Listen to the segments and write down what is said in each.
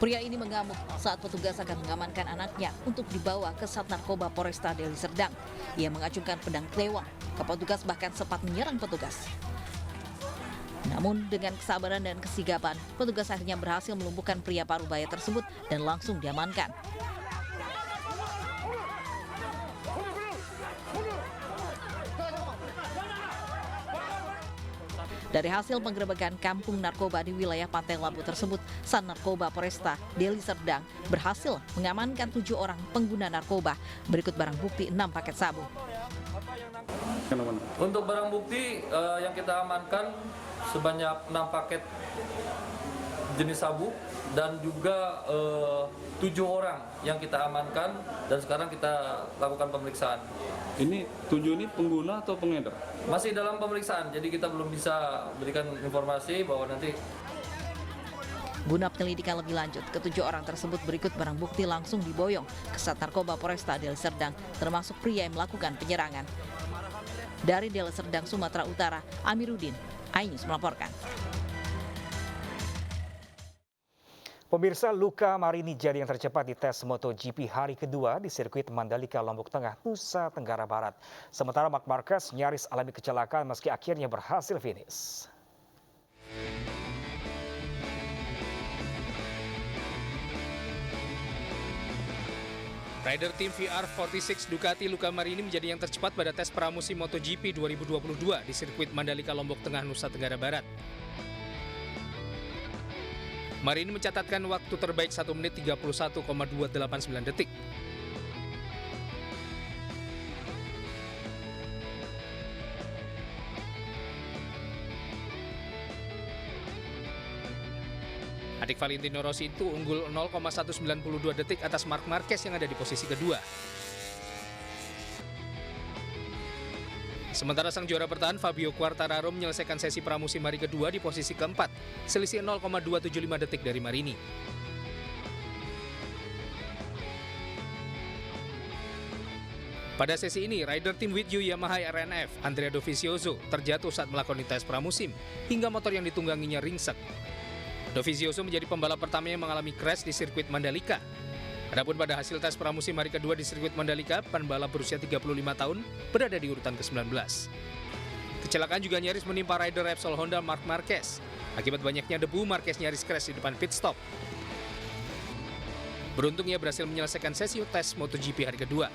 Pria ini mengamuk saat petugas akan mengamankan anaknya untuk dibawa ke Sat Narkoba Polresta Deli Serdang. Ia mengacungkan pedang klewang ke petugas, bahkan sempat menyerang petugas. Namun dengan kesabaran dan kesigapan, petugas akhirnya berhasil melumpuhkan pria parubaya tersebut dan langsung diamankan. Dari hasil penggerebekan kampung narkoba di wilayah Pantai Labu tersebut, Sat Narkoba Polresta Deli Serdang berhasil mengamankan 7 orang pengguna narkoba. Berikut barang bukti 6 paket sabu. Untuk barang bukti yang kita amankan sebanyak 6 paket jenis sabu dan juga 7 orang yang kita amankan dan sekarang kita lakukan pemeriksaan. Ini 7 ini pengguna atau pengedar? Masih dalam pemeriksaan, jadi kita belum bisa berikan informasi bahwa nanti. Guna penyelidikan lebih lanjut, ke-7 orang tersebut berikut barang bukti langsung diboyong ke Sat Narkoba Polresta Deli Serdang, termasuk pria yang melakukan penyerangan. Dari Deli Serdang, Sumatera Utara, Amiruddin, iNews melaporkan. Pemirsa, Luca Marini jadi yang tercepat di tes MotoGP hari kedua di sirkuit Mandalika, Lombok Tengah, Nusa Tenggara Barat. Sementara Marc Marquez nyaris alami kecelakaan meski akhirnya berhasil finish. Rider tim VR46 Ducati Luca Marini menjadi yang tercepat pada tes pramusim MotoGP 2022 di sirkuit Mandalika, Lombok Tengah, Nusa Tenggara Barat. Marini mencatatkan waktu terbaik 1 menit 31,289 detik. Adik Valentino Rossi itu unggul 0,192 detik atas Marc Marquez yang ada di posisi kedua. Sementara sang juara bertahan Fabio Quartararo menyelesaikan sesi pramusim hari kedua di posisi keempat, selisih 0,275 detik dari Marini. Pada sesi ini, rider tim With You Yamaha RNF, Andrea Dovizioso, terjatuh saat melakoni tes pramusim, hingga motor yang ditungganginya ringsek. Dovizioso menjadi pembalap pertama yang mengalami crash di sirkuit Mandalika. Adapun pada hasil tes pramusim hari kedua di sirkuit Mandalika, pembalap berusia 35 tahun berada di urutan ke-19. Kecelakaan juga nyaris menimpa rider Repsol Honda Marc Marquez. Akibat banyaknya debu, Marquez nyaris crash di depan pit stop. Beruntung ia berhasil menyelesaikan sesi tes MotoGP hari kedua.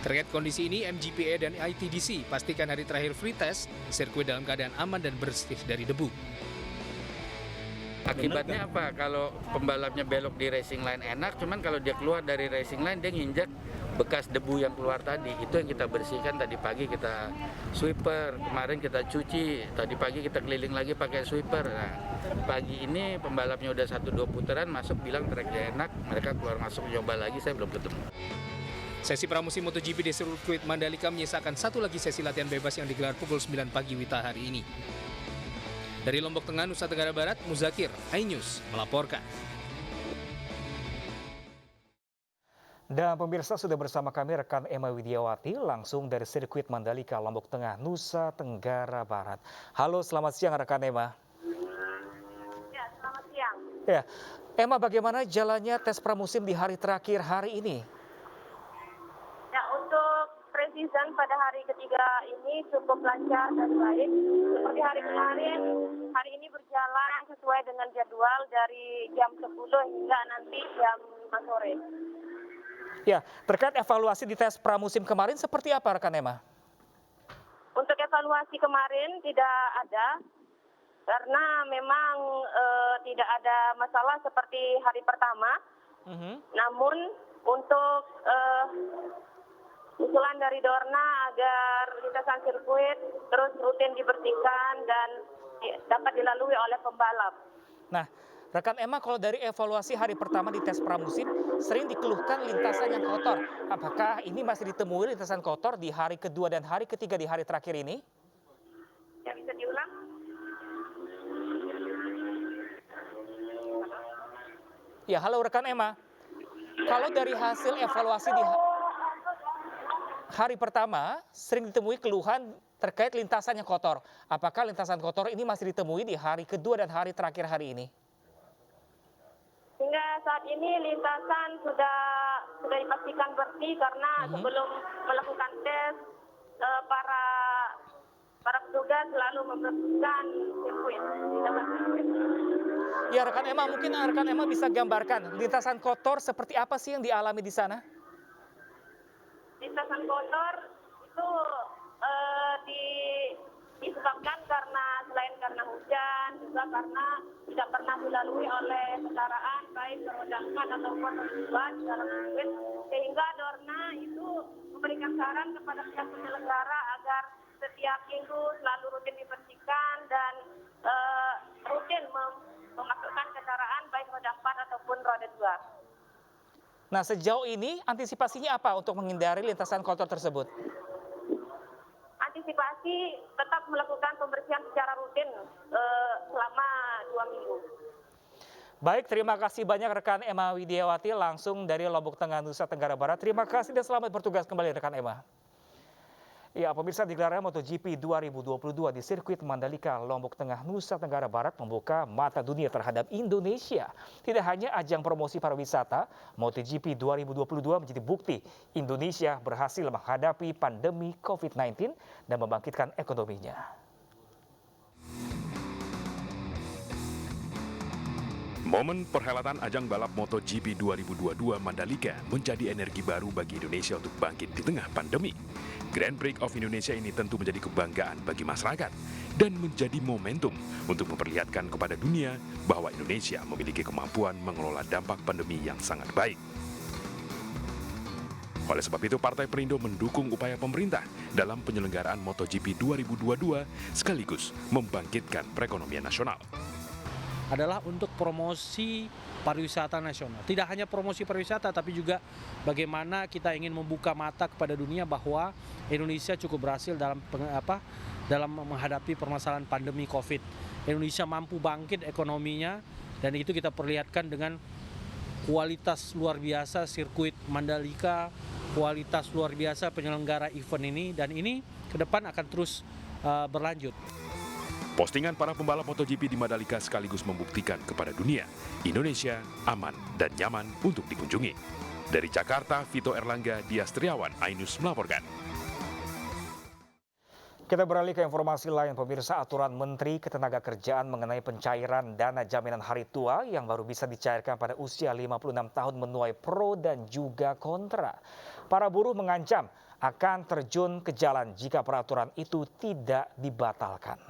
Terkait kondisi ini, MGPA dan ITDC pastikan hari terakhir free test, sirkuit dalam keadaan aman dan bersih dari debu. Akibatnya apa? Kalau pembalapnya belok di racing line enak, cuman kalau dia keluar dari racing line dia nginjak bekas debu yang keluar tadi. Itu yang kita bersihkan tadi pagi, kita sweeper, kemarin kita cuci, tadi pagi kita keliling lagi pakai sweeper. Nah, pagi ini pembalapnya udah 1-2 putaran masuk bilang tracknya enak, mereka keluar masuk nyoba lagi, saya belum ketemu. Sesi pramusim MotoGP di sirkuit Mandalika menyisakan satu lagi sesi latihan bebas yang digelar pukul 9 pagi WITA hari ini. Dari Lombok Tengah, Nusa Tenggara Barat, Muzakir, iNews melaporkan. Dan pemirsa, sudah bersama kami rekan Emma Widiawati langsung dari sirkuit Mandalika, Lombok Tengah, Nusa Tenggara Barat. Halo, selamat siang rekan Emma. Ya, selamat siang. Ya, Emma, bagaimana jalannya tes pramusim di hari terakhir hari ini? Ya, untuk pre-season pada hari ketiga ini cukup lancar dan baik. Seperti hari kemarin, hari ini berjalan sesuai dengan jadwal dari jam 10 hingga nanti jam 5 sore. Ya, terkait evaluasi di tes pramusim kemarin seperti apa rekan Emma? Untuk evaluasi kemarin tidak ada, karena memang tidak ada masalah seperti hari pertama. Namun untuk usulan dari Dorna agar lintasan sirkuit terus rutin dibersihkan dan dapat dilalui oleh pembalap. Nah, rekan Emma, kalau dari evaluasi hari pertama di tes pramusim sering dikeluhkan lintasan yang kotor. Apakah ini masih ditemui lintasan kotor di hari kedua dan hari ketiga di hari terakhir ini? Ya, bisa diulang? Ya, halo rekan Emma. Kalau dari hasil evaluasi di hari pertama sering ditemui keluhan terkait lintasan yang kotor. Apakah lintasan kotor ini masih ditemui di hari kedua dan hari terakhir hari ini? Hingga saat ini lintasan sudah dipastikan bersih karena sebelum melakukan tes para petugas selalu membersihkan sirkuit. Ya, rekan Emma, mungkin rekan Emma bisa gambarkan lintasan kotor seperti apa sih yang dialami di sana? Lintasan kotor itu disebabkan selain karena hujan, juga karena tidak pernah dilalui oleh kendaraan baik roda 4 ataupun roda 2 di dalam sirkuit, sehingga Dorna itu memberikan saran kepada pihak penyelenggara agar setiap minggu selalu rutin dibersihkan dan rutin memasukkan kendaraan baik roda 4 ataupun roda 2. Nah, sejauh ini antisipasinya apa untuk menghindari lintasan kotor tersebut? Antisipasi tetap melakukan pembersihan secara rutin selama 2 minggu. Baik, terima kasih banyak rekan Emma Widiawati langsung dari Lombok Tengah, Nusa Tenggara Barat. Terima kasih dan selamat bertugas kembali rekan Emma. Ya, pemirsa, digelarnya MotoGP 2022 di sirkuit Mandalika, Lombok Tengah, Nusa Tenggara Barat membuka mata dunia terhadap Indonesia. Tidak hanya ajang promosi pariwisata, MotoGP 2022 menjadi bukti Indonesia berhasil menghadapi pandemi COVID-19 dan membangkitkan ekonominya. Momen perhelatan ajang balap MotoGP 2022 Mandalika menjadi energi baru bagi Indonesia untuk bangkit di tengah pandemi. Grand Prix of Indonesia ini tentu menjadi kebanggaan bagi masyarakat dan menjadi momentum untuk memperlihatkan kepada dunia bahwa Indonesia memiliki kemampuan mengelola dampak pandemi yang sangat baik. Oleh sebab itu, Partai Perindo mendukung upaya pemerintah dalam penyelenggaraan MotoGP 2022 sekaligus membangkitkan perekonomian nasional. Adalah untuk promosi pariwisata nasional. Tidak hanya promosi pariwisata, tapi juga bagaimana kita ingin membuka mata kepada dunia bahwa Indonesia cukup berhasil dalam menghadapi permasalahan pandemi COVID. Indonesia mampu bangkit ekonominya, dan itu kita perlihatkan dengan kualitas luar biasa sirkuit Mandalika, kualitas luar biasa penyelenggara event ini, dan ini ke depan akan terus berlanjut. Postingan para pembalap MotoGP di Mandalika sekaligus membuktikan kepada dunia, Indonesia aman dan nyaman untuk dikunjungi. Dari Jakarta, Vito Erlangga, Dias Triawan, iNews melaporkan. Kita beralih ke informasi lain, pemirsa. Aturan Menteri Ketenagakerjaan mengenai pencairan dana jaminan hari tua yang baru bisa dicairkan pada usia 56 tahun menuai pro dan juga kontra. Para buruh mengancam akan terjun ke jalan jika peraturan itu tidak dibatalkan.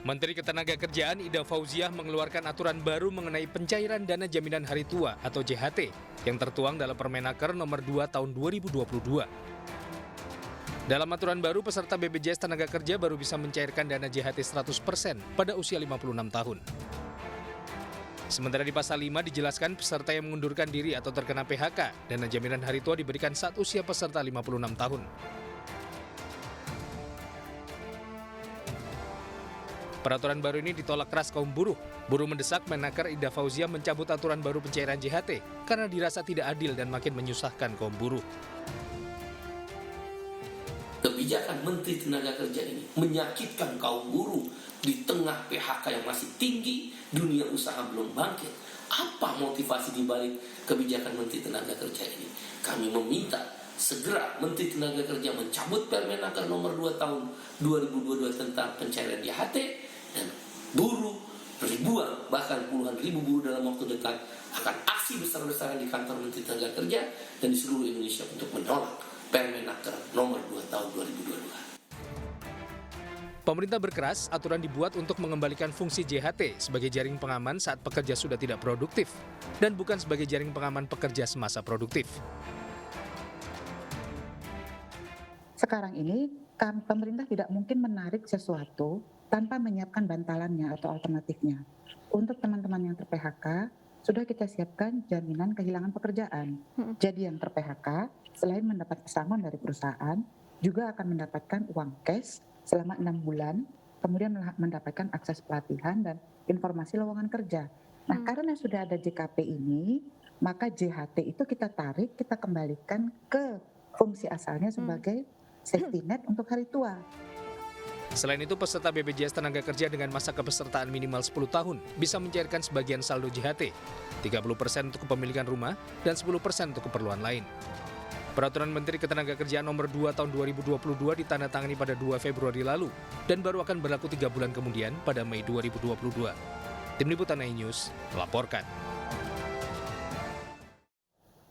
Menteri Ketenagakerjaan Ida Fauziah mengeluarkan aturan baru mengenai pencairan dana jaminan hari tua atau JHT yang tertuang dalam Permenaker nomor 2 tahun 2022. Dalam aturan baru, peserta BPJS Tenaga Kerja baru bisa mencairkan dana JHT 100% pada usia 56 tahun. Sementara di pasal 5 dijelaskan peserta yang mengundurkan diri atau terkena PHK, dana jaminan hari tua diberikan saat usia peserta 56 tahun. Peraturan baru ini ditolak keras kaum buruh. Buruh mendesak Menaker Ida Fauziah mencabut aturan baru pencairan JHT karena dirasa tidak adil dan makin menyusahkan kaum buruh. Kebijakan Menteri Tenaga Kerja ini menyakitkan kaum buruh di tengah PHK yang masih tinggi, dunia usaha belum bangkit. Apa motivasi dibalik kebijakan Menteri Tenaga Kerja ini? Kami meminta segera Menteri Tenaga Kerja mencabut Permenaker nomor 2 tahun 2022 tentang pencairan JHT, dan buruh ribuan bahkan puluhan ribu buruh dalam waktu dekat akan aksi besar-besaran di kantor Menteri Tenaga Kerja dan di seluruh Indonesia untuk menolak Permenaker nomor 2 tahun 2022. Pemerintah berkeras aturan dibuat untuk mengembalikan fungsi JHT sebagai jaring pengaman saat pekerja sudah tidak produktif dan bukan sebagai jaring pengaman pekerja semasa produktif. Sekarang ini pemerintah tidak mungkin menarik sesuatu tanpa menyiapkan bantalannya atau alternatifnya. Untuk teman-teman yang ter-PHK, sudah kita siapkan jaminan kehilangan pekerjaan. Jadi yang ter-PHK, selain mendapat pesangon dari perusahaan, juga akan mendapatkan uang cash selama 6 bulan, kemudian mendapatkan akses pelatihan dan informasi lowongan kerja. Nah, karena sudah ada JKP ini, maka JHT itu kita tarik, kita kembalikan ke fungsi asalnya sebagai safety net untuk hari tua. Selain itu, peserta BPJS Tenagakerja dengan masa kepesertaan minimal 10 tahun bisa mencairkan sebagian saldo JHT, 30% untuk kepemilikan rumah, dan 10% untuk keperluan lain. Peraturan Menteri Ketenagakerjaan Nomor 2 Tahun 2022 ditandatangani pada 2 Februari lalu dan baru akan berlaku 3 bulan kemudian pada Mei 2022. Tim Liputan iNews melaporkan.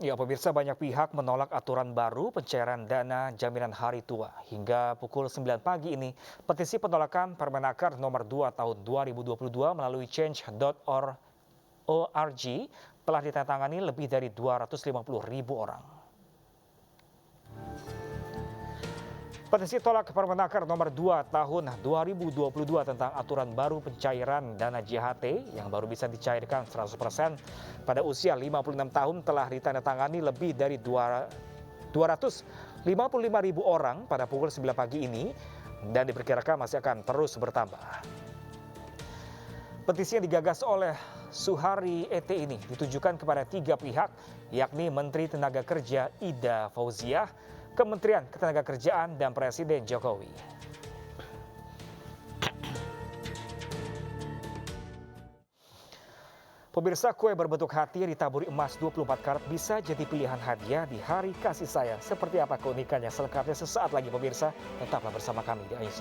Ya, pemirsa, banyak pihak menolak aturan baru pencairan dana jaminan hari tua. Hingga pukul 9 pagi ini, petisi penolakan Permenaker Nomor 2 Tahun 2022 melalui change.org telah ditandatangani lebih dari 250.000 orang. Petisi tolak Permenaker Nomor 2 Tahun 2022 tentang aturan baru pencairan dana JHT yang baru bisa dicairkan 100% pada usia 56 tahun telah ditandatangani lebih dari 255.000 orang pada pukul 9 pagi ini dan diperkirakan masih akan terus bertambah. Petisi yang digagas oleh Suhari ET ini ditujukan kepada 3 pihak, yakni Menteri Tenaga Kerja Ida Fauziah, Kementerian Ketenagakerjaan, dan Presiden Jokowi. Pemirsa, kue berbentuk hati ditaburi emas 24 karat bisa jadi pilihan hadiah di hari kasih sayang. Seperti apa keunikannya selengkapnya sesaat lagi pemirsa, tetaplah bersama kami di iNews.